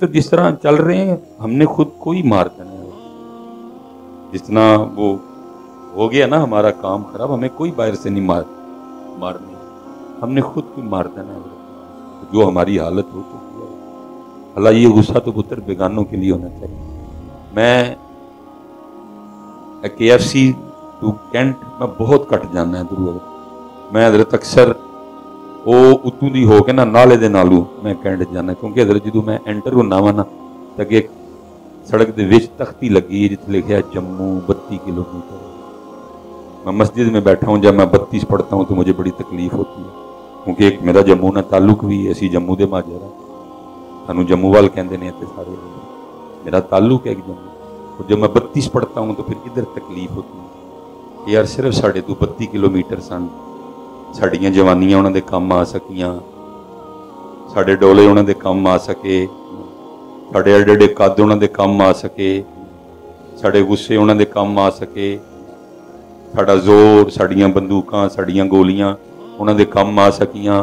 पुत्र जिस तरह चल रहे हैं हमने खुद को ही मार देना है। जितना वो हो गया ना हमारा काम खराब, हमें कोई बाहर से नहीं मारनी, हमने खुद को मार देना है। जो हमारी हालत हो चुकी है, अल्लाह ये गुस्सा तो पुत्र बेगानों के लिए होना चाहिए। मैं KFC टू कैंट मैं बहुत घट जाना है दूर। मैं हजरत अक्सर वो उतों दी हो के ना नाले दे नालू मैं कैंट जाना, क्योंकि हजरत जो मैं एंटर होना वा ना तो अगे सड़क के विच तख्ती लगी है जिथे लिखा जम्मू 32 किलोमीटर। मैं मस्जिद में बैठा हूँ, जब मैं 32 पढ़ता हूँ तो मुझे बड़ी तकलीफ होती है, क्योंकि एक मेरा जम्मू ना ताल्लुक भी है, असी जम्मू के माजर है, सानू जम्मू वाल कहते हैं इतने सारे, मेरा ताल्लुक है एक जम्मू। और जब मैं 32 पढ़ता हूँ तो फिर इधर तकलीफ होती है कि यार सिर्फ साढ़े तो 32 किलोमीटर सन, साड़ियाँ जवानियाँ उन्होंने दे काम आ सकियां, साढ़े डोले उन्होंने दे काम आ सके, साढ़े एडे एडे कद उन्होंने दे काम आ सके, साढ़े गुस्से उन्होंने दे काम आ सके, साड़ा जोर, साड़ियाँ बंदूकां, साड़ियाँ गोलियां उन्होंने दे काम आ सकियां।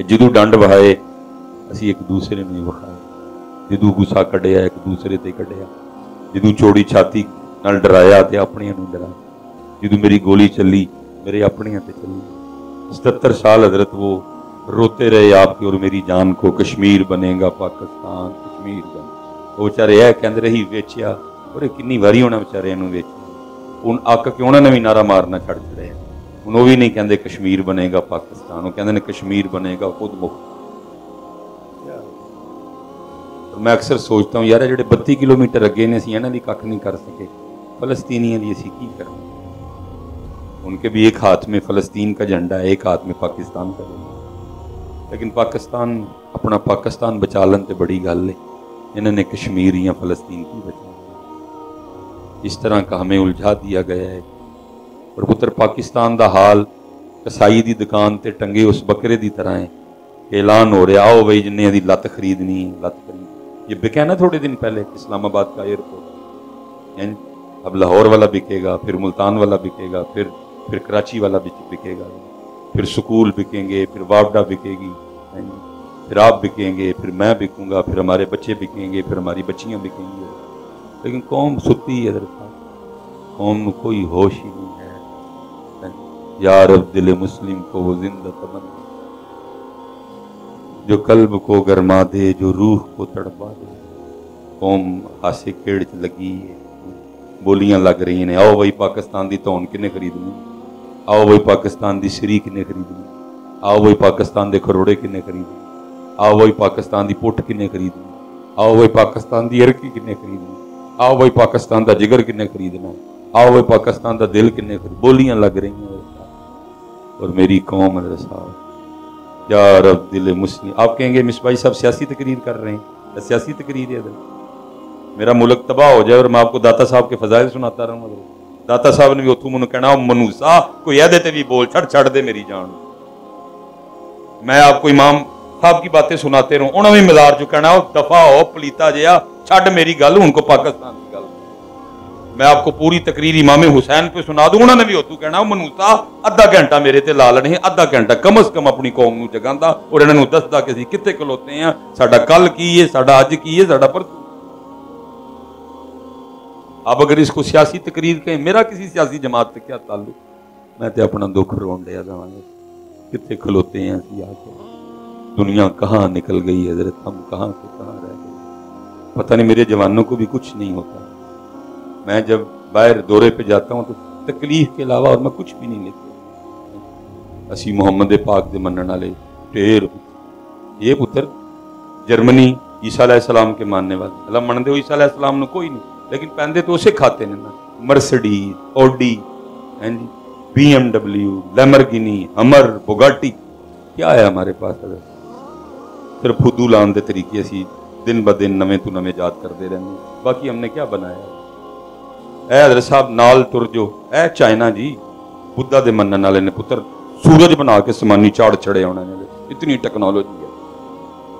जदों डंड वहाए असी एक दूसरे ने वखाए, जदों गुस्सा कढ़िया एक दूसरे ते कढ़िया, जदों चौड़ी छाती नाल डराया तो अपनियां नूं डराया, जदों मेरी गोली चली मेरे अपनियां ते चली। 77 साल हजरत वो रोते रहे आपकी और मेरी जान को, कश्मीर बनेगा पाकिस्तान, कश्मीर बनेगा। वो बेचारे यह कहते रही वेचिया, और किन्नी वारी उन्होंने बेचारे वेचिया, हूँ आक के उन्होंने भी नारा मारना छड़ छड़े। हूँ वो भी नहीं कहते कश्मीर बनेगा पाकिस्तान, वो कहते कश्मीर बनेगा खुद मुक्त। मैं अक्सर सोचता हूँ यार जो 32 किलोमीटर अगे ने असीं इन्हां दी कख नहीं कर सके, फलस्तीनियों की असीं की करें। उनके भी एक हाथ में फ़लस्तीन का झंडा है, एक हाथ में पाकिस्तान का झंडा, लेकिन पाकिस्तान अपना पाकिस्तान बचा लन तो बड़ी गल है, इन्होंने कश्मीर या फ़लस्तीन की बचा। इस तरह का हमें उलझा दिया गया है। और पुत्र पाकिस्तान का हाल कसाई की दुकान पर टंगे उस बकरे की तरह है। ऐलान हो रहा आओ बई जिन्हें दी लत खरीदनी लत खरीद, ये बिका ना थोड़े दिन पहले इस्लामाबाद का एयरपोर्ट, अब लाहौर वाला बिकेगा, फिर मुल्तान वाला बिकेगा, फिर कराची वाला बिकेगा, फिर स्कूल बिकेंगे, फिर वापडा बिकेगी, फिर आप बिकेंगे, फिर मैं बिकूंगा, फिर हमारे बच्चे बिकेंगे, फिर हमारी बच्चियां बिकेंगी। लेकिन कौम सुती है, कौम में कोई होश ही नहीं है। यार अब दिल मुस्लिम को वो जिंदा तमन्ना, जो कल्ब को गरमा दे, जो रूह को तड़पा दे। कौम हासे खेड़ च लगी है, बोलियां लग रही ने, आओ भाई पाकिस्तान की धौन किन्ने खरीदनी, आओ भाई पाकिस्तान की सरी किन्ने खरीदनी, आओ भाई पाकिस्तान के खरोड़े किन्ने खरीदने, आओ भाई पाकिस्तान की पुठ किन्ने खरीदनी, आओ भाई पाकिस्तान की अरकी किन्ने खरीदनी, आओ भाई पाकिस्तान का जिगर किन्ने खरीदना, आओ भाई पाकिस्तान का दिल किन्ने खरीद। बोलियां लग रही हैं। और मेरी कौम यार अब दिल मुस्लिम, आप कहेंगे मिस भाई साहब सियासी तकरीर कर रहे हैं, सियासी तकरीर है, मेरा मुल्क तबाह हो जाए और मैं आपको दाता साहब के फजाइल सुनाता रहूँगा। दाता साहब ने भी उतू मैनू कहना मनूसा कोई ऐदे भी बोल छड़ दे मेरी जान। मैं आपको इमाम साहब की बातें सुनाते रहूँ, उन्होंने भी मजार चु कहना दफा हो पलीता जहा छड़ मेरी गल, उनको पाकिस्तान की गल। मैं आपको पूरी तकरीर इमाम हुसैन पे सुना दूँ, उन्होंने भी उतू कहना मनूसा अद्धा घंटा मेरे ते ला लेने, अद्धा घंटा कम अज कम अपनी कौम नूं जगांदा और इन्होंने दसदा कि असीं कित्थे खलोते हैं, साडा कल की है, साडा अज की है, साडा परसों। अब अगर इसको सियासी तकरीर कहें, मेरा किसी सियासी जमात से क्या ताल्लुक, मैं तो अपना दुख रोन दिया जावांगा। कितने खलोते हैं असीं आके, दुनिया कहाँ निकल गई है हजरत, हम कहाँ से कहाँ रह गए, पता नहीं। मेरे जवानों को भी कुछ नहीं होता। मैं जब बाहर दौरे पे जाता हूँ तो तकलीफ के अलावा और मैं कुछ भी नहीं लेता। असी मुहम्मद पाक दे मनण वाले ढेर, ये पुत्र जर्मनी ईसा अलैहिस्सलाम के मानने वाले, अल्लाह मनदे हो ईसा अलैहिस्सलाम को कोई नहीं, लेकिन पहनते तो उसे खाते ने ना, मर्सिडीज, ऑडी, BMW, लैम्बोर्गिनी, हमर, बुगाटी, क्या है हमारे पास? सिर्फ फुदू लाने के तरीके असी दिन ब दिन नवे तो नवे याद करते रहने, बाकी हमने क्या बनाया? ऐ हजरत साहब नाल तुर जो ऐ चाइना जी बुद्धा दे मनन वाले ने पुत्र सूरज बना के समानी चाड़ चढ़े उन्होंने, इतनी टेक्नोलॉजी है।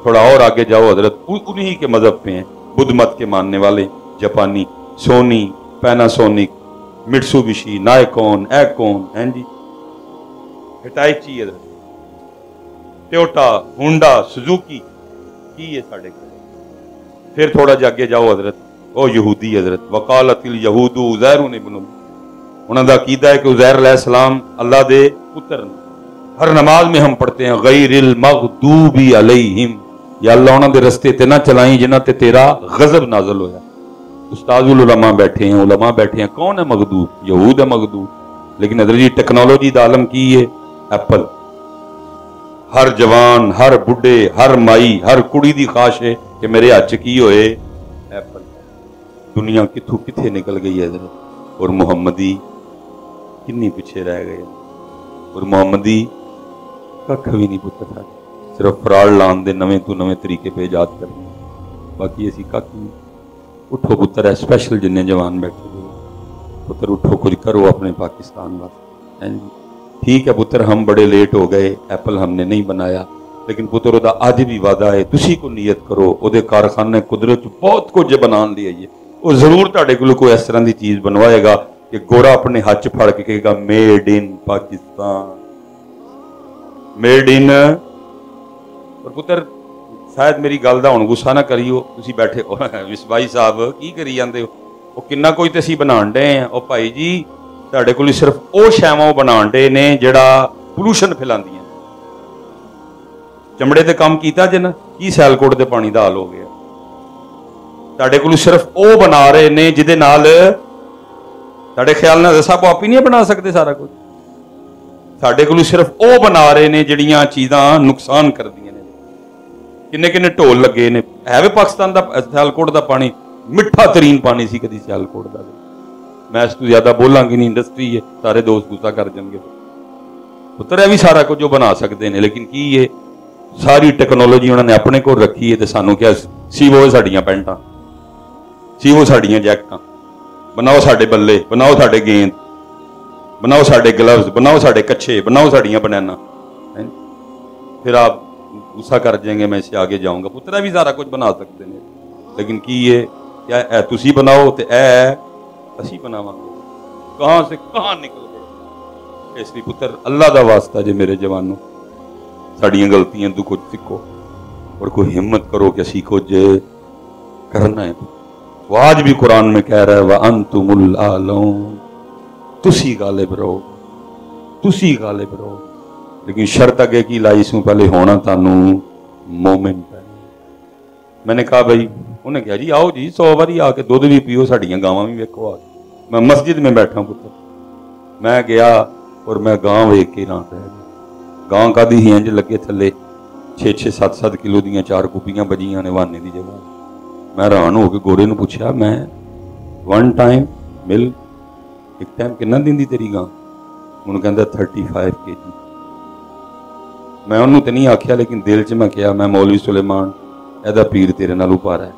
थोड़ा और आगे जाओ हजरत उन्हीं के मजहब पे हैं, बुद्ध मत के मानने वाले जापानी, सोनी, पैनासोनिक, मिट्सुबिशी, नायकॉन, एकॉन, हैं जी, हिटाची, टोयोटा, होंडा, सुजुकी, की है साढ़े को। फिर थोड़ा जिहा अगे जाओ हजरत, वो यहूदी हजरत वकालतिल यहूदु उज़ैरुन इब्नुल्लाह, उन्हों का अकीदा है कि उज़ैर अलैहिस्सलाम अल्लाह दे पुत्र ने। हर नमाज में हम पढ़ते हैं गैरिल मग़दूबी अलैहिम, या अल्लाह उन्हों के रस्ते ते ना चलाई जिन्हां ते तेरा गजब नाजल होया। उस्तादुल उलमा बैठे हैं, उलमा बैठे हैं, कौन है मगदूब? यहूद है मगदूब। लेकिन हजरत जी टेक्नोलॉजी दा आलम की है? एप्पल। हर जवान, हर बुढ़े, हर माई, हर कुड़ी दी ख्वाहिश है कि मेरे हाथ च की होए? एप्पल। दुनिया किथों किथे निकल गई है हजरत, और मुहम्मदी किन्नी पिछे रह गए। और मुहम्मदी कख भी नहीं पुत्र था, सिर्फ फराड़ लान दे नवे तो नवे तरीके पे इजाद करने, बाकी असी कख नहीं। उठो पुत्र है स्पैशल जिन्ने जवान बैठे हुए, पुत्र उठो कुछ करो अपने पाकिस्तान वास्ते। ठीक है पुत्र, हम बड़े लेट हो गए, एप्पल हमने नहीं बनाया, लेकिन पुत्र उहदा अज भी वादा है, तुसी को नीयत करो, उहदे कारखाने कुदरत बहुत कुछ बनाने लिए आइए, वो जरूर तुहाडे कोल कोई इस तरह की चीज बनवाएगा कि गोरा अपने हाथ च फड़ के कहेगा made in Pakistan, made in. और पुत्र शायद मेरी गल दा हुण गुस्सा ना करियो, तुसी बैठे विसबाई साहब की करी जांदे हो, वो किन्ना कोई ते असीं बनाण डे हैं। ओ भाई जी तुहाडे कोल सिर्फ वो शैवां बनाण डे ने जिहड़ा पोल्यूशन फैलांदियां। चमड़े ते काम कीता जे ना, की सैलकोट दे पानी दा हाल हो गया। तुहाडे कोल सिर्फ वो बना रहे ने जिहदे नाल तुहाडे ख्याल नाल साहब आप ही नहीं बना सकते सारा कुछ। साडे कोल सिर्फ वो बना रहे ने जिहड़ियां चीज़ां नुकसान करदियां। किन्ने किन्ने ढोल लगे ने, है भी पाकिस्तान का सियालकोट का पानी मिठा तरीन पानी सी कदी सियालकोट का। मैं इस तो ज्यादा बोलांगी नहीं, इंडस्ट्री है, सारे दोस्त गुस्सा कर जाएंगे। पुत्र है भी सारा कुछ जो बना सकते हैं, लेकिन की ये सारी टेक्नोलॉजी उन्होंने अपने को रखी है, तो सानू क्या सीवो साड़ियां पैंटा, सीवो साड़ियां जैकटा, बनाओ साडे बल्ले, बनाओ साडे गेंद, बनाओ साडे ग्लव्स, बनाओ साडे कच्छे, बनाओ साड़ियां बनैना। फिर आप गुस्सा कर जाएंगे, मैं इससे आगे जाऊंगा। पुत्रा भी सारा कुछ बना सकते हैं, लेकिन की ये क्या है तुसी बनाओ तो असी बनावांगे, कहां से कहां निकल गए। इसलिए पुत्र अल्लाह का वास्ता जे मेरे जवानों, साड़ियां गलतियां तो कुछ सीखो और कोई हिम्मत करो कि असी कुछ करना है। वो आज भी कुरान में कह रहा है व अंतुमुल आलौन, तुसी गालिब रहो, तुसी गालिब रहो। लेकिन शर्त अगे की लाई सू पहले होना तानू मोमिन है। मैंने कहा भाई, उन्हें कहा जी आओ जी 100 बारी आके दुध भी पियो, साड़ियां गावां भी वेखो। आके मैं मस्जिद में बैठा पुत्र, मैं गया और मैं गांव वेख के रात रह गया। गां का दी इंज लगे थले 6-6, 7-7 किलो दियां 4 कुपियां बजियां ने वाने की जगह। मैं हैरान हो के गोरे नूं पुछया, मैं वन टाइम मिल एक टाइम किन्ना दिंदी तेरी गां? उन्होंने कहता 35 kg। मैं उन्होंने तो नहीं आख्या, लेकिन दिल च मैं कहा, मैं मौलवी सुलेमान एदा पीर तेरे नाल भारा है,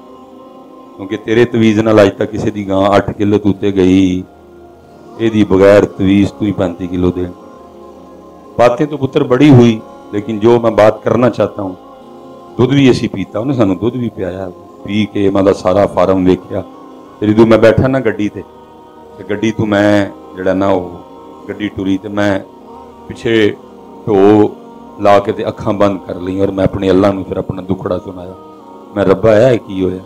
क्योंकि तेरे तवीज़ नाल अज तक किसी की गां 8 किलो तू ते गई, यदी बगैर तवीज़ तू ही 35 किलो दे। बातें तो पुत्र बड़ी हुई, लेकिन जो मैं बात करना चाहता हूँ, दुध भी असी पीता, उन्हें सानू दुध भी पियाया, पी के मैं सारा फार्म वेख्या। तेरी तू मैं बैठा ना गड्डी ते गड्डी तू मैं जड़ा ना वो गड्डी टुरी, तो मैं पिछे ढो ला के ते अखां बंद कर ली और मैं अपने अल्लाह नूं फिर अपना दुखड़ा सुनाया। मैं रब्बा है की होया,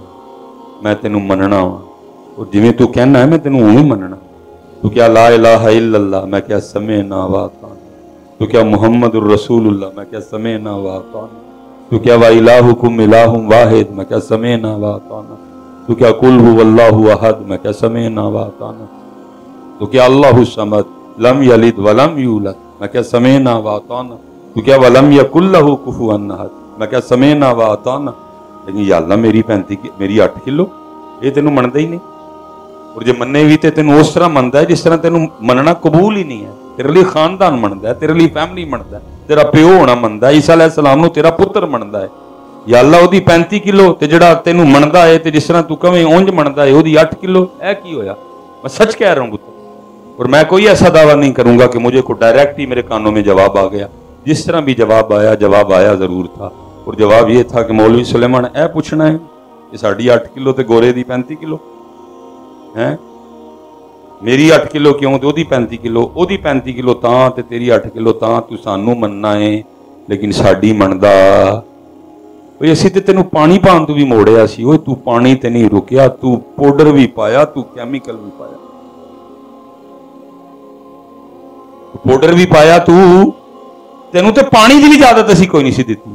मैं तेनू मनना वा, और जिवें तू कहना है मैं तेनू उवें मनना। तू क्या ला इलाहा इल्लल्लाह, मैं क्या समेना व अताना। तू क्या मुहम्मदुर रसूलुल्लाह, मैं क्या समेना व अताना। तू क्या वा इलाहुकुम इलाहुम वाहिद, मैं क्या समेना व अताना। तू क्या कुल हुवल्लाहु अहद, मैं क्या समेना व अताना। तू क्या अल्लाहु समद लम यलिद वलम यूलद, मैं क्या समेना व अताना। तू क्या वलम यकुल लहू कुफुवन अहद, मैं क्या समेना व अताना। लेकिन या अल्लाह मेरी 8 किलो ये तेनू मनदा ही नहीं, और जे मन्ने भी तो तेनू उस तरह मनदा है जिस तरह तेनू मनना कबूल ही नहीं है। तेरे लिए खानदान मनदा है, तेरे लिए फैमिली मनदा है, तेरा प्यो होना मनदा है, ईसा अलैहिस्सलाम नू तेरा पुत्र मनदा है। या अल्लाह ओदी 35 किलो ते जिहड़ा तेनू मनदा है ते जिस तरह तू कवें उंज मनदा है ओदी 8 किलो, ऐ की होया? मैं सच कह रहा हूं पुत्र, और मैं कोई ऐसा दावा नहीं करूंगा कि मुझे को डायरेक्ट ही मेरे कानों में जवाब आ गया। जिस तरह भी जवाब आया जरूर था, और जवाब ये था कि मौलवी सुलेमान ऐ पूछना है कि साड़ी 8 किलो ते गोरे दी 35 किलो है, मेरी 8 किलो क्यों ते ओदी 35 किलो, ओदी 35 किलो तां ते तेरी 8 किलो तां, तू सानू मनना है लेकिन साड़ी मनदा ਵੀ ਅਸੀਂ ਤੇ ਤੈਨੂੰ ਪਾਣੀ ਪਾਉਣ ਤੋਂ ਵੀ ਮੋੜਿਆ ਸੀ, ਓਏ ਤੂੰ ਪਾਣੀ ਤੇ ਨਹੀਂ ਰੁਕਿਆ, ਤੂੰ ਪਾਊਡਰ ਵੀ ਪਾਇਆ, ਤੂੰ ਕੈਮੀਕਲ ਵੀ ਪਾਇਆ, ਪਾਊਡਰ ਵੀ ਪਾਇਆ ਤੂੰ, ਤੈਨੂੰ ਤੇ ਪਾਣੀ ਦੀ ਵੀ इजाजत ਅਸੀਂ ਕੋਈ ਨਹੀਂ ਸੀ ਦਿੱਤੀ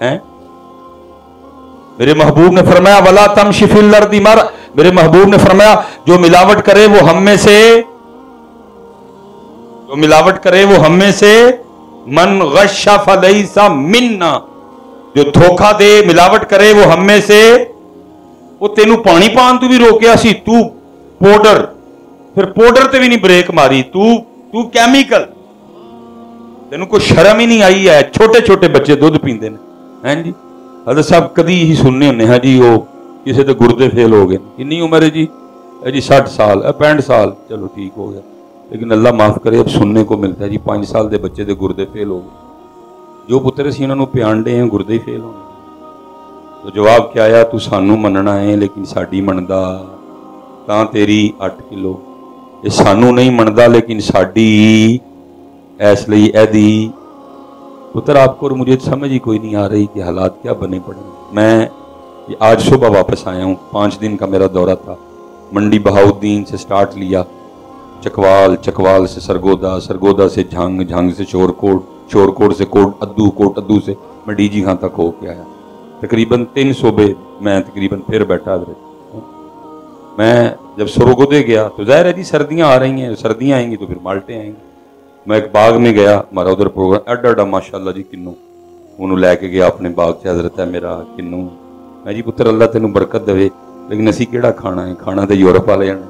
है। मेरे महबूब ने फरमाया वला तमशी फिल अर्दी मर, मेरे महबूब ने फरमाया जो मिलावट करे वो हम में से, जो मिलावट करे वो हम में से, मन गश्शा फलैसा मिन्ना, जो धोखा दे मिलावट करे वो हम में से। वो तेनू पानी पान तू भी रोकिया सी, तू पाउडर, फिर पाउडर ते भी नहीं ब्रेक मारी, तू कैमिकल, तेनू कोई शर्म ही नहीं आई है। छोटे छोटे बच्चे दुध पींदे ने हैं जी, हज़रत साहब कदी ही सुनने होने हैं जी, वो किसी के गुर्दे फेल हो गए, कितनी उम्र है जी, 60 साल 65 साल, चलो ठीक हो गया, लेकिन अल्लाह माफ़ करे अब सुनने को मिलता है जी 5 साल के बच्चे के गुर्दे फेल हो गए। जो पुत्र असीं उन्होंने प्यान डे हैं गुर्दे ही फेल होने। तो जवाब क्या आया, तू सानू मनना है लेकिन साडी मनदा तां तेरी 8 किलो, ये सानू नहीं मनदा लेकिन साडी, इसलिए एदी। पुत्र आपको और मुझे समझ ही कोई नहीं आ रही कि हालात क्या बने पड़े। मैं आज सुबह वापस आया हूँ, 5 दिन का मेरा दौरा था। मंडी बहाउद्दीन से स्टार्ट लिया, चकवाल, चकवाल से सरगोदा, सरगोदा से झांग, झांग से चोरकोट, चोरकोट से कोट अद्दू, कोट अद्दू से मैं डीजी खां तक होके आया। तकरीबन 3 सूबे मैं तकरीबन फिर बैठा रहा। मैं जब सरगोदे गया तो जाहिर है जी सर्दियाँ आ रही हैं, सर्दियाँ आएंगी तो फिर माल्टे आएंगे। मैं एक बाग में गया, हमारा उधर प्रोग्राम एडा एडा माशाअल्लाह जी किन्नू, उन्होंने लैके गया अपने बाग से, हजरत है मेरा किन्नू, मैं जी पुत्र अल्लाह तेनू बरकत देवे, लेकिन असी केड़ा खाना है, खाना तो यूरोप वाले जाने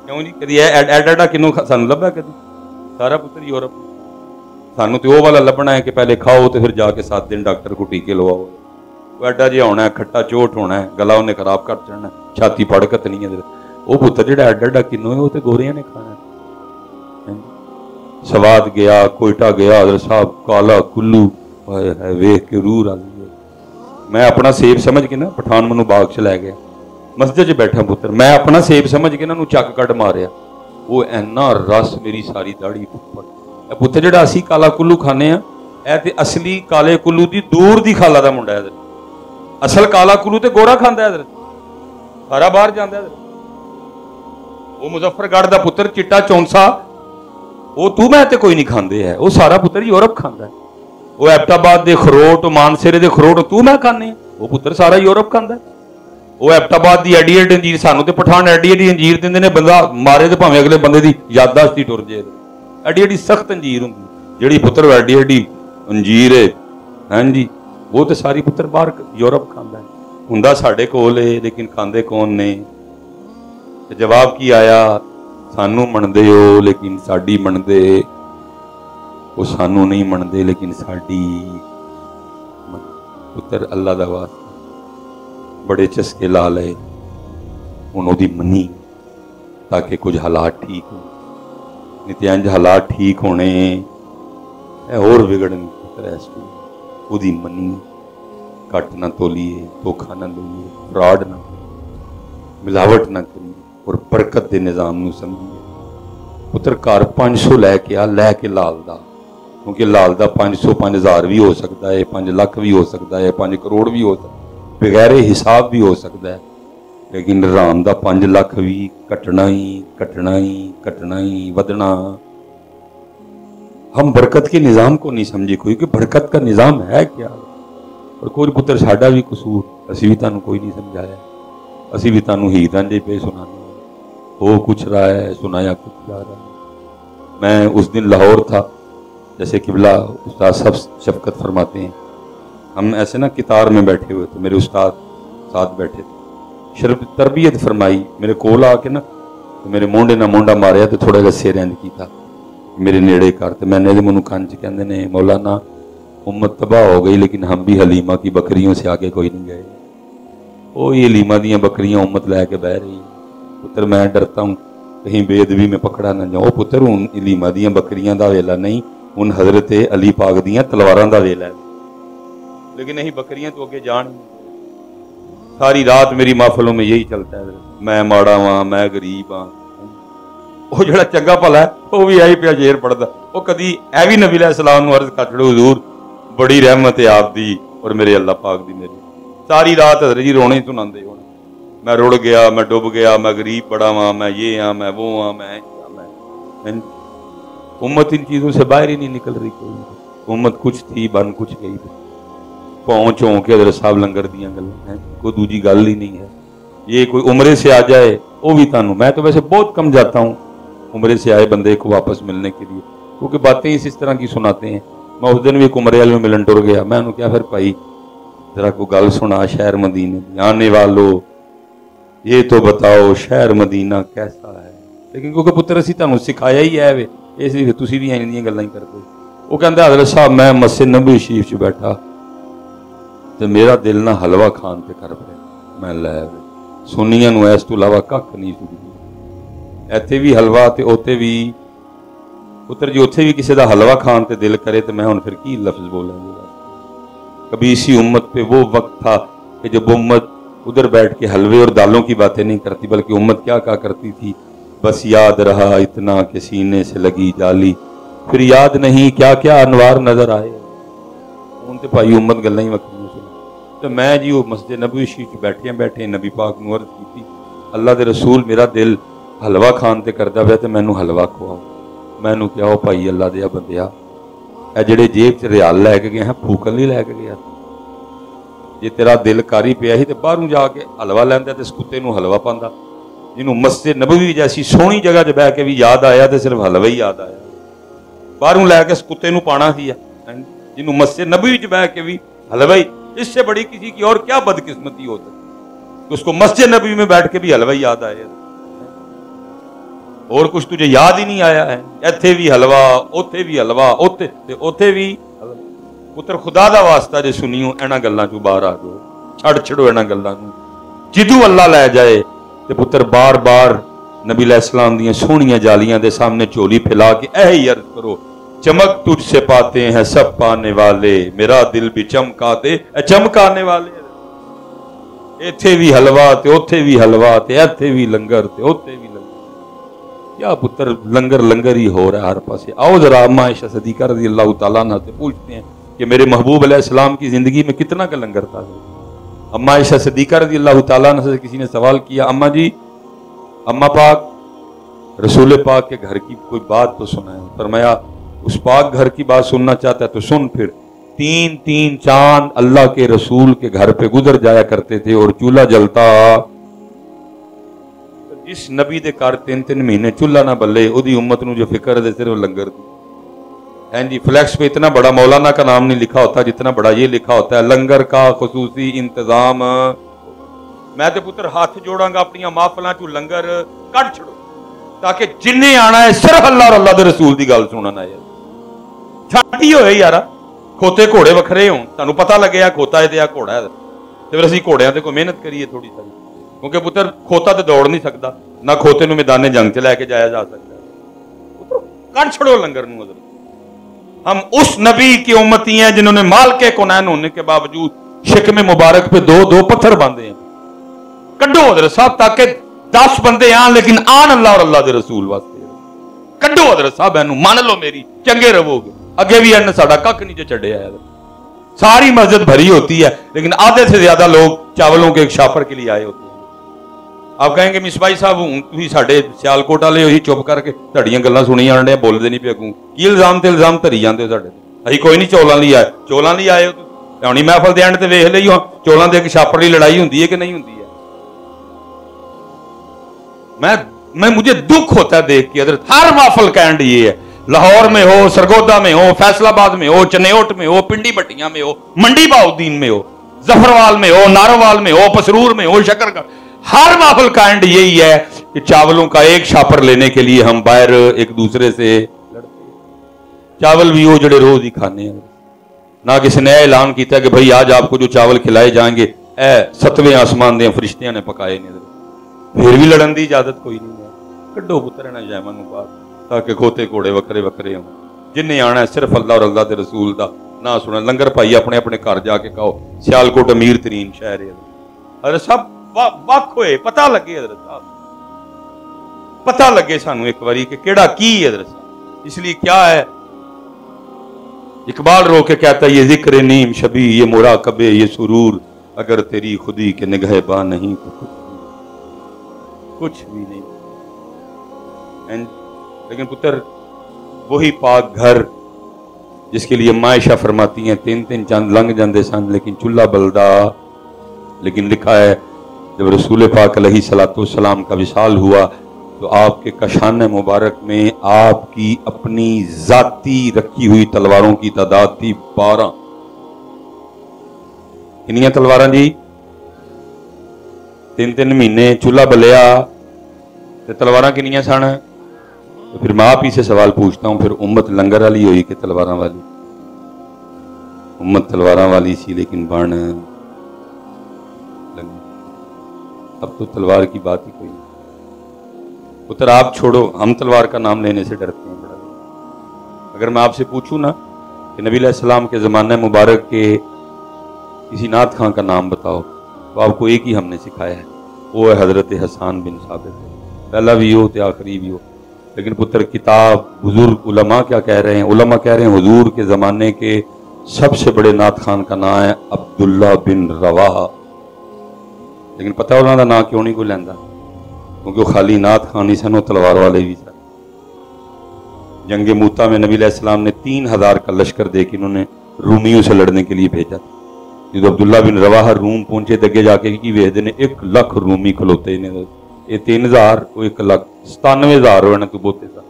क्यों जी, कभी एडा एडा किन्नू सानू लभा, कभी सारा पुत्र यूरोप, सानू तो वो वाला लभना है कि पहले खाओ तो फिर जाके 7 दिन डॉक्टर को टीके लवाओ, वो एडा जिहा होना है, खट्टा चोट होना है, गला उन्हें खराब कर चढ़ना, छाती पड़कत नहीं है। वो पुत्र जो एडा एडा किन्नू है वो तो गोरिया ने खाना है। सवाद गया, कोयटा गया, हज़रत साहब काला कुल्लू वेख के रूह आ गई। मैं अपना सेब समझ के ना, पठान मैनू बाग च लै गया, मस्जिद च बैठा पुत्र, मैं अपना सेब समझ के ना चक कट मारिया, वो इन्ना रस मेरी सारी दाढ़ी उपर। पुत्र जिहड़ा असीं काला कुल्लू खाने आ, ऐ ते असली काले कुल्लू दी दूर दी खाला दा मुंडा है। असल काला कुल्लू ते गोरा खांदा है, सारा बाहर जांदा है। वो मुजफ्फरगढ़ दा पुत्र चिट्टा चौंसा, वो तू मैं ते कोई नहीं खांदे है, वो सारा पुत्र यूरोप खांदा है। वो एबटाबाद दे खरोट, मानसेरे दे खरोट तू मैं खाने, वो पुत्र सारा यूरोप खांदा है। वो एबटाबाद दी एडी एडी अंजीर, सानू ते पठान एडी एडी अंजीर दिंदे ने, बंदा मारे ते भावें अगले बंदे दी याददाश्त ही टुर जाए। एडी एडी सख्त अंजीर हुंदी, जिहड़ी पुत्र एडी एडी अंजीर है, हां जी, वो तो सारी पुत्र बाहर यूरोप खांदा है। हुंदा साडे कोल है लेकिन खांदे कौन ने। जवाब की आया, सानू मनदे हो लेकिन साडी मनदे, वो सानू नहीं मनदे लेकिन साडी। पुत्र अल्लाह दा वास्ता बड़े चस्के ला लए, हुण ओदी मनी ताकि कुछ हालात ठीक हो, नहीं इंज हालात ठीक होने होर बिगड़न। पुत्र ऐसी ओदी मनी, घट ना तोलीए, धोखा ना लईए, फ्रॉड ना, मिलावट ना करिए और बरकत के निज़ाम नूं समझिए। पुत्र घर 500 लैके आ, लैके लाल दा, क्योंकि लाल दा 500 5000 भी हो सकता है, 5 लाख भी हो सकता है, 5 करोड़ भी हो सकता है, बगैर हिसाब भी हो सकता है, लेकिन राम दा 5 लाख भी कटना ही कटना ही कटना ही वधना। हम बरकत के निज़ाम को नहीं समझे कोई कि बरकत का निज़ाम है क्या। और कोई पुत्र साडा भी कसूर, असी भी तुहानूं कोई नहीं समझाया, असी भी तुहानूं ही रांझे पे सुनाने, हो कुछ रहा है सुनाया कुछ जा रहा है। मैं उस दिन लाहौर था, जैसे किबला उस्ताद सब शफकत फरमाते हैं, हम ऐसे ना कितार में बैठे हुए थे, मेरे उस्ताद साथ बैठे थे, शर्फ तरबियत फरमाई, मेरे कोल आके ना तो मेरे मोंडे ना मोंडा मारिया तो थोड़ा जिहा सिर इंज कीता, मेरे नेड़े कर, तो मैंने मैनू कान च कहंदे ने, मौलाना उम्मत तबाह हो गई लेकिन हम भी हलीमा की बकरियों से आगे कोई नहीं गए। ओ ये हलीमा दियाँ बकरियां उम्मत लैके बह रही। पुत्र मैं डरता हूँ कहीं बेदबी में पकड़ा ना जाओ। पुत्र हूँ हलीमा दियाँ बकरियां दा वेला नहीं, हूँ हजरत अली पाक दियाँ तलवारां दा वेला है, लेकिन नहीं बकरियां तो अगे जान। सारी रात मेरी महफलों में यही चलता है, मैं माड़ा हाँ, मैं गरीब हाँ। वो जो चंगा भला है वो भी यही प्या शेर पढ़ता, वो कभी ए भी नबी अलैहिस्सलाम नूं अर्ज कर छड़ो, हुजूर बड़ी रहमत है आप दी, और मेरे अल्लाह पाक दी मेरी। सारी रात हज़रत जी रोने सुनाते हो, मैं रुड़ गया, मैं डुब गया, मैं गरीब बड़ा वहाँ, मैं ये हाँ, मैं वो हाँ, मैं उम्मत इन चीज़ों से बाहर ही नहीं निकल रही। कोई उम्मत कुछ थी बन कुछ गई, पहुँच हो के हज़रत साहब लंगर दियाँ गल्लां हैं, कोई दूजी गल ही नहीं है। ये कोई उम्रे से आ जाए वो भी तानू, मैं तो वैसे बहुत कम जाता हूँ उम्रे से आए बंदे को वापस मिलने के लिए, क्योंकि बातें इस तरह की सुनाते हैं। मैं उस दिन भी एक उमरे वाले में मिलन टुर गया, मैं उन्होंने क्या फिर भाई जरा कोई गल सुना शहर मदीने की, आने वालों ये तो बताओ शहर मदीना कैसा है। लेकिन क्योंकि पुत्र असी तुहानू सिखाया ही है वे, इसलिए तुसीं भी इंज दी गल्लां ही करदे। वो कहंदा हज़रत साहब मैं मस्जिद नबवी शरीफ च बैठा तो मेरा दिल ना हलवा खान ते कर पिया। मैं लै सुनियां नूं इस तो इलावा कख नहीं सुनदी, इत्थे भी हलवा ते उत्थे भी पुत्र जी, उत्थे भी किसी का हलवा खान ते दिल करे तो मैं हुण फिर की लफ्ज़ बोलांगी। कभी इसी उम्मत पे वो वक्त था कि जब उम्मत उधर बैठ के हलवे और दालों की बातें नहीं करती, बल्कि उम्मत क्या कहा करती थी, बस याद रहा इतना कि सीने से लगी जाली, फिर याद नहीं क्या क्या अनवार नजर आए। उन ते भाई उम्मत गल्लां ही वक्रियां सुन। तो मैं जी वो मस्जिद नबवी शरीफ बैठे बैठे नबी पाक नूं अर्ज़ कीती, अल्लाह दे रसूल मेरा दिल हलवा खान ते करदा पिया ते मैनूं हलवा खवाओ। मैनूं क्या भाई अल्लाह दिया बंदिया, ए जिहड़े जेब च रियाल लैके गए हैं फूकन नहीं लैके गया, जे तेरा दिल कर ही पिया ही तो बाहरों जाके हलवा लैंदा ते इस कुत्ते नूं हलवा पांदा। जिन्हों मस्जिद नबवी जैसी सोहनी जगह च बह के भी याद आया तो सिर्फ हलवा ही याद आया, बाहरों लैके इस कुत्ते नूं पाना ही है। जिन्हों मस्जिद नबवी च बह के भी हलवा ही, इससे बड़ी किसी की और क्या बदकिस्मती हो सकती, उसको मस्जिद नबवी में बैठ के भी हलवा ही याद आया, और कुछ तुझे याद ही नहीं आया है। इत्थे भी हलवा, उत्थे भी हलवा, उत्थे भी पुत्र खुदा दा वास्ता जे सुनियो इन्हां गल्लां चों बाहर आ जाओ, छड़ छड़ो इन्हां गल्लां नूं। जिदू अल्लाह लै जाए ते पुत्र बार बार नबी अलैहिस्सलाम दियां सोहणियां जालियां दे सामने झोली फैला के यही अर्ज करो, चमक तुझसे पाते हैं सब पाने वाले, मेरा दिल भी चमकाते चमकाने वाले। इत्थे भी हलवा ते उत्थे भी हलवा ते इत्थे भी लंगर ते उत्थे भी लंगर, क्या पुत्र लंगर लंगर ही हो रहा है हर पासे। आओ जरा अम्मा आयशा सिद्दीक़ा रज़ी अल्लाह तआला अन्हा से पूछते हैं कि मेरे महबूब अलैहिस्सलाम की जिंदगी में कितना का लंगर था। अम्मा आयशा सिद्दीक़ा रज़ी अल्लाह तआला अन्हा से किसी ने सवाल किया, अम्मा जी, अम्मा पाक रसूल पाक के घर की कोई बात तो सुनाए। फरमाया उस पाक घर की बात सुनना चाहता है तो सुन। फिर 3-3 चांद अल्लाह के रसूल के घर पे गुजर जाया करते थे और चूल्हा जलता। जिस नबी दे घर 3-3 महीने चूल्हा ना बल्ले, उदी उम्मत नूं जो फिक्र है सिर्फ लंगर दी है जी। फ्लैक्स पे इतना बड़ा मौलाना का नाम नहीं लिखा होता जितना बड़ा ये लिखा होता है, लंगर का खुसूसी इंतजाम। मैं तो पुत्र हाथ जोड़ांगा अपनी महफिलां चों लंगर कट छड़ो, ताकि जिन्हें आना है सिर्फ अल्लाह और अल्लाह दे रसूल दी गल सुनना है। छाती होए यारा, खोते घोड़े वखरे होण, तुहानूं पता लगे खोता है घोड़ा है, तो फिर असीं घोड़ियां ते कोई मेहनत करिए थोड़ी सारी, क्योंकि पुत्र खोता तो दौड़ नहीं सकता, ना खोते नूं मैदाने जंग च लैके जाया जा सकता। कट छड़ो लंगर नूं। हम उस नबी की उम्मती हैं जिन्होंने माल के कुनैन होने के बावजूद शिकमे मुबारक पे 2-2 पत्थर बांधे हैं। कड्डो हज़रत साहब, ताकि 10 बंदे आन लेकिन आन अल्लाह और अल्लाह दे रसूल वास्ते। कड्डो हज़रत साहब, इनू मान लो मेरी, चंगे रहोगे। अगे भी इन्हें साडा कख नहीं जो छड्डिया है। सारी मस्जिद भरी होती है लेकिन आधे से ज्यादा लोग चावलों के एक शाफर के लिए आए होते हैं। आप कहेंगे मिसबाई साहब हूँ साढ़े सियालकोट वाले ही चुप करके ਤੁਹਾਡੀਆਂ ਗੱਲਾਂ सुनी जाने बोलते नहीं पे अगू की इल्जाम ते इल्जाम धरी जाते हो साडे। ਅਸੀਂ कोई नहीं चौलों ਲਈ आए, चौलों ਲਈ आए हो हुणी महफल के एंड ते वेख लई चौलों के एक छापर की लड़ाई होती है कि नहीं होती है। मैं मुझे दुख होता है देख के हज़रत, हर महफल का एंड ये है, लाहौर में हो, सरगोदा में हो, फैसलाबाद में हो, चनेओट में हो, पिंडी भट्टियां में हो, मंडी बहाउद्दीन में हो, जफरवाल में हो, नारोवाल में हो, पसरूर में हो, शकरगढ़, हर महफल का एंड यही है कि चावलों का एक छापर लेने के लिए हम बाहर एक दूसरे से लड़ते। चावल भी वो जड़े रोज ही खाने हैं, ना किसी ने ऐलान किया कि भाई आज आपको जो चावल खिलाए जाएंगे 7वें आसमान दे फरिश्तियां ने पकाए नहीं, फिर भी लड़न की इजाजत कोई नहीं है। कड्डो पुत्र ना जैमन बाहर, ताकि खोते घोड़े वखरे वखरे हो। जिन्हें आना है सिर्फ अल्लाह और अल्लाह के रसूल का ना सुना। लंगर भाई अपने अपने घर जाके खाओ। सियालकोट अमीर तरीन शहर है। अरे सब वख होए, पता लगे हज़रत साहब, पता लगे सानू एक बारी कि केड़ा की है हज़रत साहब। इसलिए क्या है, इकबाल रो के कहता है ये जिक्र नीम शबी, ये मुराकबे, ये सुरूर, अगर तेरी खुदी के निगहबा नहीं तो कुछ भी नहीं। लेकिन पुत्र वही पाक घर जिसके लिए मायशा फरमाती हैं 3-3 चंद लंघ जाते सन लेकिन चूल्हा बलदा। लेकिन लिखा है जब रसूल पाक अलैहिस्सलाम का विसाल हुआ तो आपके कशान मुबारक में आपकी अपनी जाती रखी हुई तलवारों की तादाद थी 12। कितनी तलवार जी? 3-3 महीने चूल्हा बलिया तो तलवार कितनी सन? तो फिर मैं आप ही से सवाल पूछता हूं, फिर उम्मत लंगर वाली हुई कि तलवार वाली? उम्मत तलवार वाली सी लेकिन बन लंगर। अब तो तलवार की बात ही कोई नहीं। पुत्र आप छोड़ो, हम तलवार का नाम लेने से डरते हैं बड़ा। अगर मैं आपसे पूछूं ना कि नबी अलैहिस्सलाम के ज़माने मुबारक के किसी नात खां का नाम बताओ तो आपको एक ही हमने सिखाया है, वो है हज़रत हसन बिन साबित। पहला भी हो तो आखिरी भी हो। लेकिन पुत्र किताब बुजुर्ग उलमा क्या कह रहे हैं? उलमा कह रहे हैं हुजूर के ज़माने के सबसे बड़े नात खान का नाम है अब्दुल्ला बिन रवाहा। लेकिन पता है उन्होंने नाम क्यों नहीं कोई लेंदा? क्योंकि वो खाली नात खान नहीं सन, तलवार वाले भी सन। जंग मूता में नबी अलैहिस्सलाम ने 3000 का लश्कर दे के इन्होंने रूमियों से लड़ने के लिए भेजा। जो अब्दुल्ला बिन रवाहा रूम पहुंचे तो अगे जाके की वेखते हैं 1 लाख रूमी खलोते ने। ये 3000 वो 1,97,000 होना कोई बहुते सा।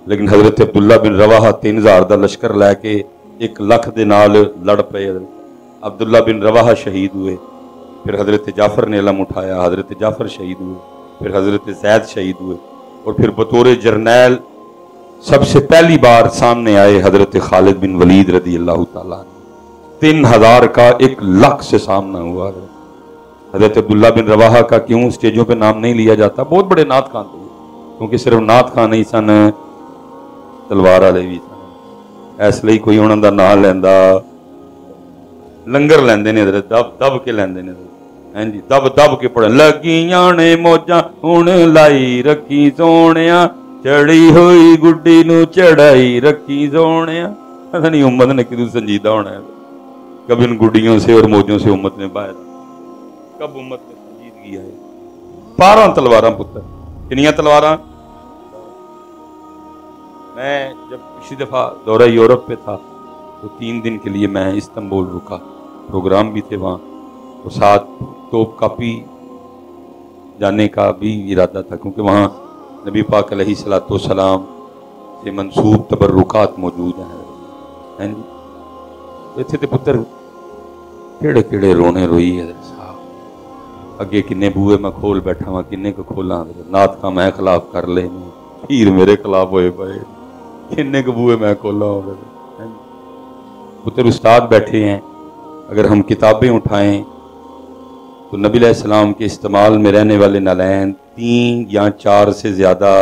लेकिन हजरत अब्दुल्ला बिन रवाहा 3000 का लश्कर लैके 1 लाख के नाल लड़ पे। अब्दुल्ला बिन रवाहा शहीद हुए, फिर हजरत जाफर ने अलम उठाया, हजरत जाफर शहीद हुए, फिर हजरत जैद शहीद हुए, और फिर बतौर जर्नैल सबसे पहली बार सामने आए हजरत खालिद बिन वलीद रदी अल्लाह ताला। 3000 का 1 लाख से सामना हुआ। हजरत अब्दुल्ला बिन रवाहा का क्यों स्टेजों पे नाम नहीं लिया जाता? बहुत बड़े नात खान थे, क्योंकि सिर्फ नात खान नहीं सन, तलवार वाले भी सन। इसलिए कोई उन्होंने का नाम लैंदा, लंगर लैंदे ने हजरत दब दब के लैंदे ने। हैं जी, दब दब के पढ़न लगियां ने मौजां हुण लाई रखी सोहणिया, चढ़ी हुई गुड्डी नूं चढ़ाई रखी सोहणिया। पता नहीं उम्मत ने किदू संजीदा होना है, कब इन गुड्डियों से और मौजों से उम्मत ने बाहर, कब उम्मत ने संजीदगी है। 12 तलवार पुत्र। कितनी तलवार? मैं जब पिछली दफा दौरा यूरोप पे था तो 3 दिन के लिए मैं इस्तांबुल रुका, प्रोग्राम भी थे वहाँ, और साथ तोप कापी जाने का भी इरादा था, क्योंकि वहाँ नबी पाक अलैहिस्सलाम से मंसूब तबर्रुकात मौजूद हैं। इत्थे ते पुत्र केड़े केड़े रोने रोई है साहब। अगे किन्ने बूहे मैं खोल बैठा वहां, किन्ने को खोला। नात का मैं खिलाफ कर ले, पीर मेरे खिलाफ होए पे, किन्ने को बूहे मैं खोला हो। पुत्र उस्ताद बैठे हैं, अगर हम किताबें उठाएं तो नबी अलैहिस्सलाम के इस्तेमाल में रहने वाले नालैन 3 या 4 से ज्यादा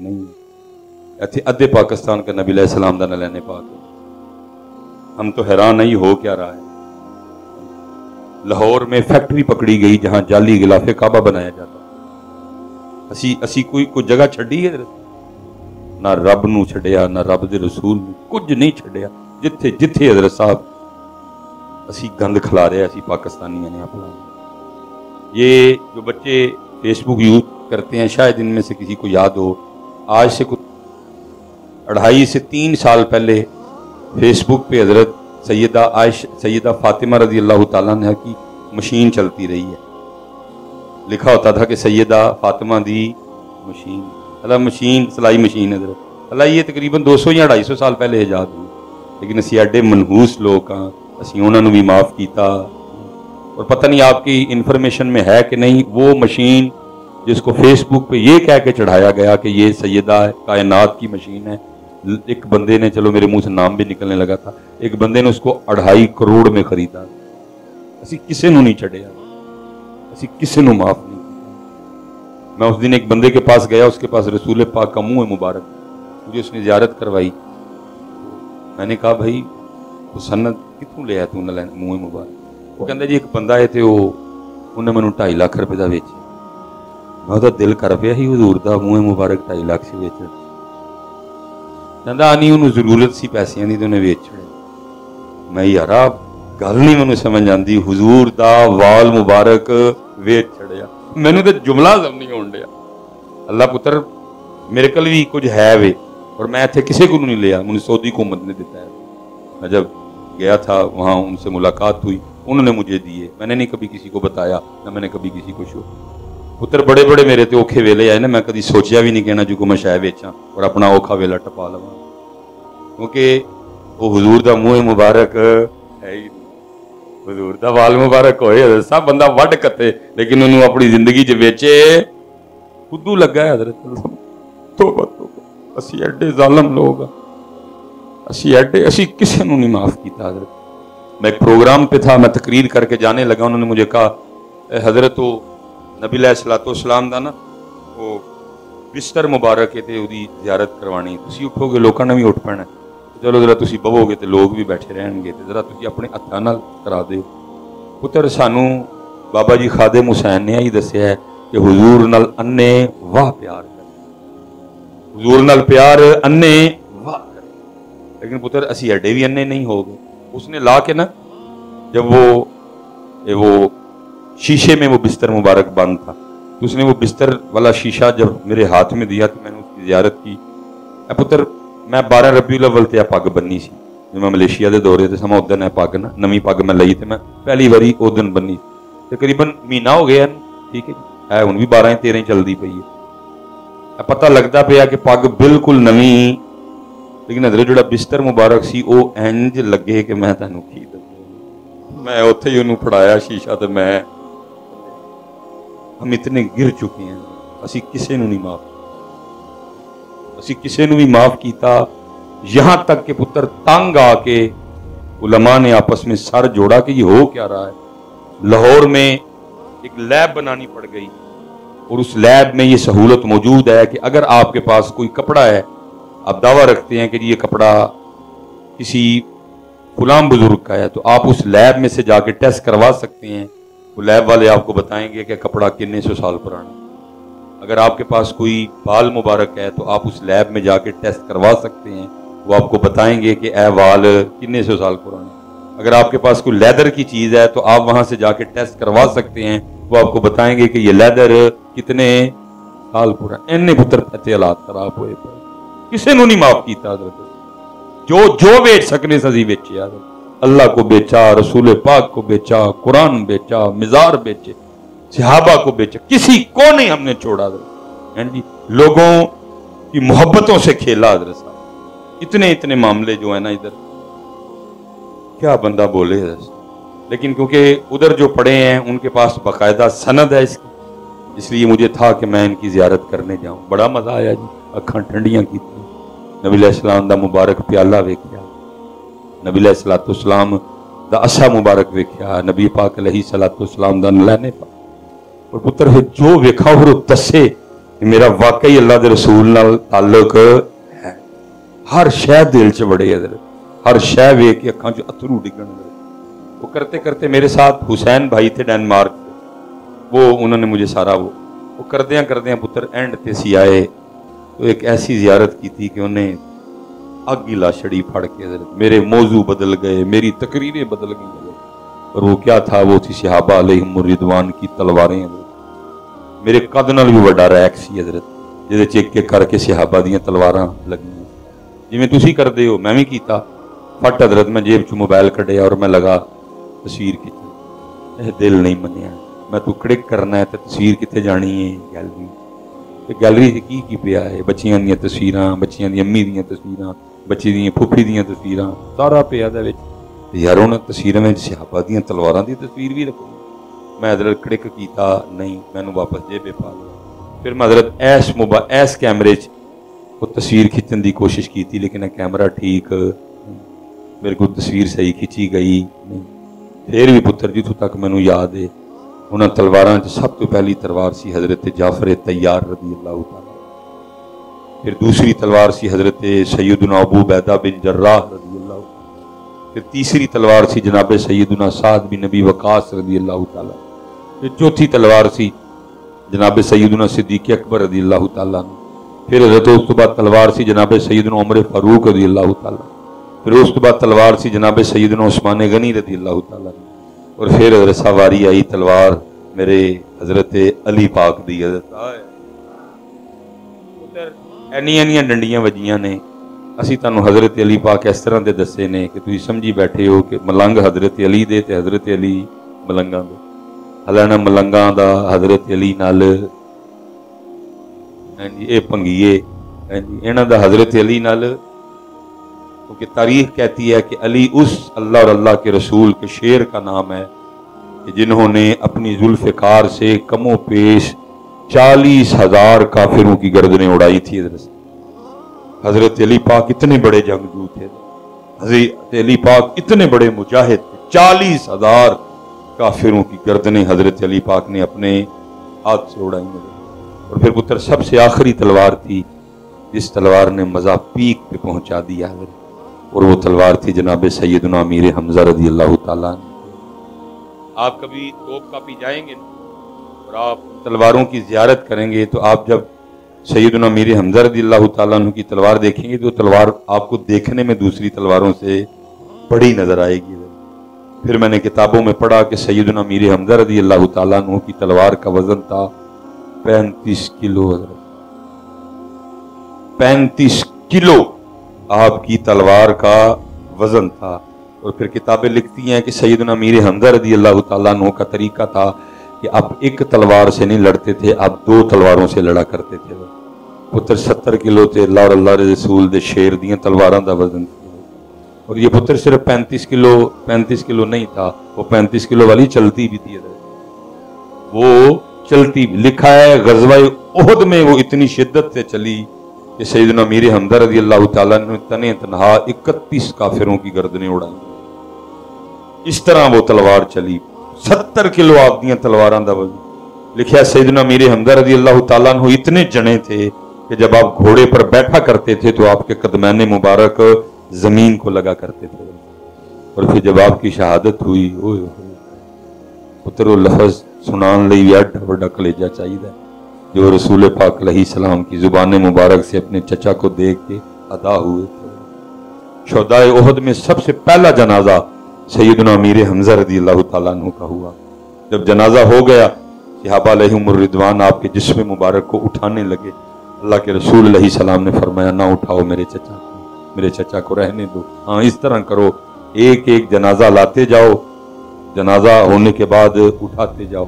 नहीं। इत्थे अद्धे पाकिस्तान का नबी अलैहिस्सलाम दा नालैन पाक है। हम तो हैरान नहीं हो क्या रहा है। लाहौर में फैक्ट्री पकड़ी गई जहां जाली गिलाफे काबा बनाया जाता। असी कोई जगह छड़ी है? ना रब नूं छड़िया, ना रब दे रसूल नूं, कुछ नहीं छड़िया। जिथे जिथे हजरत साहब असी गंद खिला रहे असी पाकिस्तानियों ने अपना। ये जो बच्चे फेसबुक यूज करते हैं, शायद इनमें से किसी को याद हो, आज से कुछ 2.5 से 3 साल पहले फेसबुक पे हजरत सैयदा फातिमा रजी अल्लाह ताला अन्हा की मशीन चलती रही है। लिखा होता था कि सैयदा फातिमा दी मशीन, अल्लाह मशीन सिलाई मशीन है हजरत। अल्लाह ये तकरीबन 200 या 250 साल पहले ईजाद हुई, लेकिन असी एडे मनहूस लोग हाँ, असी उन्होंने भी माफ़ किया। और पता नहीं आपकी इन्फॉर्मेशन में है कि नहीं, वो मशीन जिसको फेसबुक पे ये कह के चढ़ाया गया कि ये सैयदा कायनात की मशीन है, एक बंदे ने, चलो मेरे मुंह से नाम भी निकलने लगा था, एक बंदे ने उसको 2.5 करोड़ में खरीदा। असी किसी नूं नहीं छड़िया, असी किसी नूं माफ नहीं किया। मैं उस दिन एक बंदे के पास गया, उसके पास रसूल पाक का मुंह मुबारक, मुझे उसने ज़ियारत करवाई। मैंने कहा भाई वो सन्नत कितों लिया तू मुंह मुबारक? वो कहता जी एक बंदा है तो उन्हें मैनू 2.5 लाख रुपए का बेचे। मैं उसका दिल कर पिया ही हजूर का मुंह मुबारक 2.5 लाख से बेच। कहता नहीं उन्होंने जरूरत सी पैसों की तो उन्हें बेच छड़े। मैं यारा गल नहीं मैनू समझ आती, हुजूर दा वाल मुबारक वेच छड़िया, मैनू तो जुमला सब नहीं होण दिया। अल्लाह पुत्र मेरे कल भी कुछ है वे, और मैं इतने किसी को नहीं लिया, मुझे सऊदी हुकूमत ने दिता है। मैं जब गया था वहाँ उनसे मुलाकात हुई, उन्होंने मुझे दिए, मैंने नहीं कभी किसी को बताया, ना मैंने कभी किसी को शो। पुत्र बड़े बड़े मेरे ते औखे वेले आए ना, मैं कभी सोचा भी नहीं कहना जो मैं शायद बेचा और अपना औखा वेला टपा लवा, क्योंकि वो हुजूर दा मुँह मुबारक है ही, हुजूर दा वाल मुबारक होए सब बंदा वड कते, लेकिन उन्होंने अपनी जिंदगी च बेचे खुदू लगा है। हजरत तौबा तौबा, असी एडे जालम लोग, असी किसी को नहीं माफ किया। हजरत मैं एक प्रोग्राम पे था, मैं तकरीर करके जाने लगा, उन्होंने मुझे कहा हजरत तो नबी अलैहिस्सलाम दा ना वो बिस्तर मुबारक है ते उदी ज़ियारत करवानी, तुसी उठोगे लोगों ने भी उठ पैना, चलो जरा तुसी बवोगे तो लोग भी बैठे रहणगे, ते जरा तुसी अपने हत्थां नाल करा दे। पुत्र सानू बाबा जी खादिम हुसैन ने ही दस्सिया है कि हुजूर नाल अन्ने वाह प्यार कर, हुजूर नाल प्यार अन्ने वाह कर, लेकिन पुत्र असी एडे भी अन्ने नहीं हो गए। उसने ला के ना जब वो शीशे में वो बिस्तर मुबारक बंद था, तो उसने वो बिस्तर वाला शीशा जब मेरे हाथ में दिया तो मैंने उसकी ज़ियारत की। पुत्र मैं 12 रबीउल अव्वल ते पग बन्नी सी, जब मैं मलेशिया के दौरे से मैं उदन है पग ना नवी पग मैं लई, तो मैं पहली बारी उस दिन बन्नी, तकरीबन महीना हो गया, ठीक है हुण भी 12-13 चलती पई है। पता लगता पाया कि पग बिल्कुल नवी, लेकिन हजरत जो बिस्तर मुबारक सी वो इंज लगे कि मैं तुहानूं की दस्सां, मैं उत्थे ही उन्होंने फड़ाया शीशा, तो मैं हम इतने गिर चुके हैं, असी किसी को नहीं माफ, असी किसी को भी माफ किया, यहां तक कि पुत्र तंग आके उलमा ने आपस में सर जोड़ा कि ये हो क्या रहा है। लाहौर में एक लैब बनानी पड़ गई, और उस लैब में ये सहूलत मौजूद है कि अगर आपके पास कोई कपड़ा है, आप दावा रखते हैं कि ये कपड़ा किसी गुलाम बुजुर्ग का है, तो आप उस लैब में से जाके टेस्ट करवा सकते हैं। वो लैब वाले आपको बताएंगे कि कपड़ा कितने सौ साल पुराना। अगर आपके पास कोई बाल मुबारक है तो आप उस लैब में जाके टेस्ट करवा सकते हैं, वो आपको बताएंगे कि ए बाल कितने सौ साल पुराना। अगर आपके पास कोई लेदर की चीज़ है तो आप वहाँ से जाके टेस्ट करवा सकते हैं, वो आपको बताएंगे कि ये लेदर कितने साल पुराना। इन्ने पुत्र इतने हालात खराब हुए, किसी को नहीं माफ किया। जो बेच सकने सजी बेचे, अल्लाह को बेचा, रसूल पाक को बेचा, कुरान बेचा, मिजार बेचे, सहाबा को बेचा, किसी को नहीं हमने छोड़ा। जी लोगों की मोहब्बतों से खेला हजरत साहब। इतने इतने मामले जो है ना इधर, क्या बंदा बोले। लेकिन क्योंकि उधर जो पड़े हैं उनके पास बाकायदा सनद है इसकी, इसलिए मुझे था कि मैं इनकी ज़ियारत करने जाऊँ। बड़ा मज़ा आया जी, अखां ठंडियां की, नबी अलैहिस्सलाम दा मुबारक प्याला वेख्या, नबी अलैहिस्सलाम दा असा मुबारक वेख्या, नबी पाक अलैहिस्सलाम दा नलैने पाक। और पुत्र जो वेखा और दसे मेरा वाकई अल्लाह दे रसूल नाल ताल्लुक है। हर शह दिल च बड़े इधर, हर शह वेख के अखां च अथरू डिगण। वो करते करते मेरे साथ हुसैन भाई थे डेनमार्क, वो उन्होंने मुझे सारा वो करदे पुत्र एंड ते सी आए तो एक ऐसी ज़ियारत की थी कि उन्हें अग ही ला छड़ी फड़ के, मेरे मौजू बदल गए, मेरी तकरीरें बदल गई। और वो क्या था, वो थी सहाबा अलैहिम रिदवान की तलवारें। मेरे कद नाल भी वड्डा रैक सी हजरत, जिहदे च एक एक करके सहाबा दीयां तलवारां लगियां। जिवें तुसीं करदे हो मैं भी कीता। फट हजरत मैं जेब च मोबाइल कढ़िया और मैं लगा तस्वीर खिंचण। दिल नहीं मनिया, मैं तू क्लिक करना है तो तस्वीर कितने जानी है, गैलरी से की पिया है, बच्चियां दी तस्वीरां, बच्चियां दी अम्मी दी तस्वीरां, बच्चे दी फुफी दी तस्वीरां, सारा पिया दे विच। यार उन्हां तस्वीरां में सहाबा दी तलवारां दी तस्वीर भी रखो। मैं हजरत क्लिक किया नहीं, मैनू वापस जेबे पा लिया। फिर मैं हजरत ऐस कैमरे च वो तस्वीर खिंचण की कोशिश की थी, लेकिन कैमरा ठीक मेरे को तस्वीर सही खिंची गई नहीं। फिर भी पुत्र जितों तक मैनू याद है, उन्होंने तलवारां च सब तो पहली तलवार सी हजरत जाफर तैयार रज़ी अल्लाह तआला। फिर दूसरी तलवार सी हजरत सैयदना अबू बैदा बिन जर्राह रज़ी अल्लाह। फिर तीसरी तलवार सी जनाब सैयदना साद बिन नबी वकास रज़ी अल्लाह तआला। फिर चौथी तलवार सी जनाब सैयदना सिद्दीक़ अकबर रज़ी अल्लाह तआला। फिर हजरत उस तो बाद तलवार सी जनाब सैयदना उमर फारूक रज़ी अल्लाह तआला। پھر اس تو بعد تلوار سی جناب سیدنا عثمان غنی رضی اللہ تعالیٰ، اور پھر حضرت سواری آئی تلوار میرے حضرت علی پاک دی حضرت اینیاں ڈنڈیاں وجیاں نے. اسی تانوں حضرت علی پاک اس طرح دے دسے نے کہ تسی سمجھی بیٹھے ہو کہ ملنگ حضرت علی دے تے حضرت علی ملنگاں دے. حالانہ ملنگاں دا حضرت علی نال اے پنگیے انہاں دا حضرت علی نال، کیونکہ تاریخ کہتی ہے کہ علی اس اللہ اور اللہ کے رسول کے شیر کا نام ہے کہ جنہوں نے اپنی ذوالفقار سے کم و پیش 40,000 کافروں کی گردنیں اڑائی تھی. حضرت علی پاک اتنے بڑے جنگجو تھے، حضرت علی پاک اتنے بڑے مجاہد تھے، 40,000 کافروں کی گردنیں حضرت علی پاک نے اپنے ہاتھ سے اڑائی. اور پھر پتر سب سے آخری تلوار تھی جس تلوار نے مزہ پیک پہ پہنچا دیا، اور وہ تلوار تھی جناب سیدنا امیر حمزہ رضی اللہ تعالیٰ عنہ. آپ کبھی توپ کاپی جائیں گے اور آپ تلواروں کی زیارت کریں گے تو آپ جب سیدنا امیر حمزہ رضی اللہ تعالیٰ عنہ کی تلوار دیکھیں گے تو تلوار آپ کو دیکھنے میں دوسری تلواروں سے بڑی نظر آئے گی. پھر میں نے کتابوں میں پڑھا کہ سیدنا امیر حمزہ رضی اللہ تعالیٰ عنہ کی تلوار کا وزن تھا 35 کلو. 35 کلو آپ کی تلوار کا وزن تھا. اور پھر کتابیں لکھتی ہیں کہ سیدنا امیر حمزہ رضی اللہ تعالیٰ عنہ کا طریقہ تھا کہ آپ ایک تلوار سے نہیں لڑتے تھے، آپ 2 تلواروں سے لڑا کرتے تھے. پتر 70 کلو تھے اللہ اور اللہ رسول دے شیر دیاں تلواراں دا وزن تھا. اور یہ پتر صرف 35 کلو نہیں تھا، وہ 35 کلو والی چلتی بھی تھی. وہ چلتی بھی، لکھا ہے غزوہ احد میں وہ اتنی شدت سے چلی کہ سیدنا امیر حمزہ رضی اللہ تعالیٰ نے تنے تنہا 31 کافروں کی گردنیں اڑائیں. اس طرح وہ تلوار چلی. 70 کلو آپ دیاں تلواراں دا وزن. لکھا ہے سیدنا امیر حمزہ رضی اللہ تعالیٰ عنہ اتنے جنے تھے کہ جب آپ گھوڑے پر بیٹھا کرتے تھے تو آپ کے قدمین مبارک زمین کو لگا کرتے تھے. اور پھر جب آپ کی شہادت ہوئی، پتر وہ لفظ سنان لئی ایڈا بڑا کلیجہ چاہیے جو رسول پاک علیہ السلام کی زبان مبارک سے اپنے چچا کو دیکھ کے ادا ہوئے تھے. شہدائے احد میں سب سے پہلا جنازہ سیدنا امیر حمزہ رضی اللہ تعالیٰ عنہ کا ہوا. جب جنازہ ہو گیا صحابہ علیہم الرضوان آپ کے جسم مبارک کو اٹھانے لگے. اللہ کے رسول علیہ السلام نے فرمایا نہ اٹھاؤ میرے چچا کو رہنے دو. ہاں اس طرح کرو، ایک ایک جنازہ لاتے جاؤ، جنازہ ہونے کے بعد اٹھاتے جاؤ.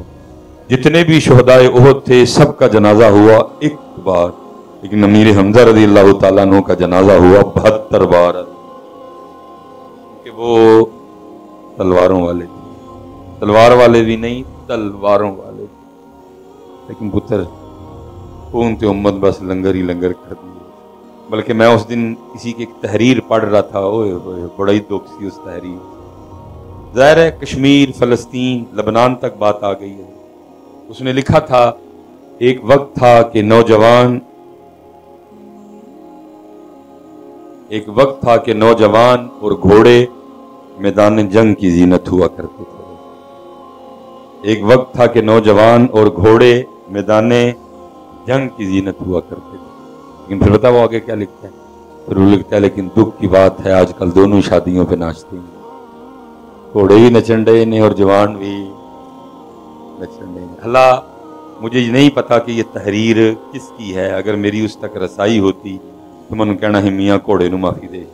جتنے بھی شہدائے احد تھے سب کا جنازہ ہوا ایک بار، لیکن امیر حمزہ رضی اللہ تعالیٰ عنہ کا جنازہ ہوا 72 بار، کہ وہ تلواروں والے تھے. تلوار والے بھی نہیں، تلواروں والے تھے. لیکن پتر کون تے امت بس لنگر ہی لنگر کر دی. بلکہ میں اس دن کسی کی ایک تحریر پڑھ رہا تھا، بڑا ہی دکھ سی اس تحریر. ظاہر ہے کشمیر، فلسطین، لبنان تک بات آ گئی ہے. اس نے لکھا تھا ایک وقت تھا کہ نوجوان اور گھوڑے میدان جنگ کی زینت ہوا کرتے تھے. ایک وقت تھا کہ نوجوان اور گھوڑے میدان جنگ کی زینت ہوا کرتے تھے. لیکن پھر بتاؤ آگے کیا لکھتا ہے؟ پھر وہ لکھتا ہے لیکن دکھ کی بات ہے آج کل دونوں شادیوں پہ ناچتے ہیں. گھوڑے بھی نچن رہے نے اور جوان بھی نچن رہے ہیں. اللہ مجھے نہیں پتا کہ یہ تحریر کس کی ہے. اگر میری اس تک رسائی ہوتی تو میں نے کہنا ہے میاں گھوڑے نو معافی دے.